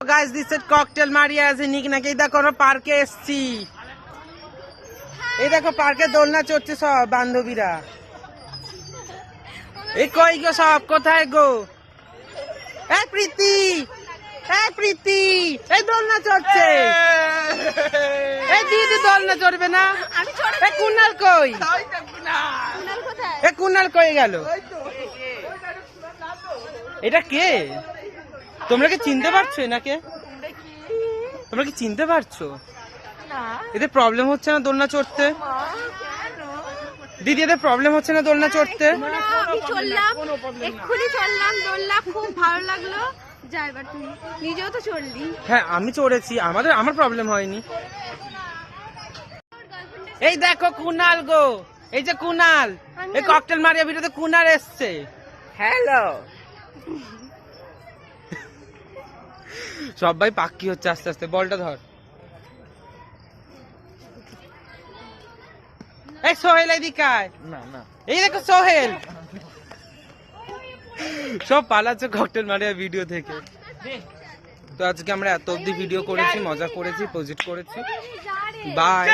Guys this is cocktail Maria एज निक নাকি দেখো আমরা পার্কে এসেছি। এই দেখো পার্কে দোলনা চড়ছে সব বান্ধবীরা। এই কই গো সব কোথায় গো? এই প্রীতি, এই প্রীতি, এই দোলনা চড়ছে। এই দিদি দোলনা চড়বে না? আমি চড়ব। এই কুনাল কই? কুনাল কোথায়? এই কুনাল কই গেল? এটা কে? তোমরা কি চিনতে পারছো এনাকে? তোমরা কি চিনতে পারছো? না এদের প্রবলেম হচ্ছে না দোলনা চড়তে? দিদি এদের প্রবলেম হচ্ছে না দোলনা চড়তে? আমি চললাম, এক্ষুনি চললাম, দোলনা খুব ভালো লাগলো। যা এবার তুই নিজেও তো চললি। হ্যাঁ আমি চড়েছি, আমার প্রবলেম হয়নি। এই দেখো কুনাল গো, এই যে কুনাল, এই ককটেল মারিয়া ভিডিওতে কুনাল এসছে। হ্যালো। সবাই পাক্কি হচ্ছে আস্তে আস্তে। বলটা ধর। এই সোহেল এদিকে আয়। না না, এই দেখো সোহেল। সব পালাচ্ছে ককটেল মারিয়া ভিডিও থেকে। তো আজকে আমরা এত অব্দি ভিডিও করেছি, মজা করেছি, পজিট করেছি। বাই।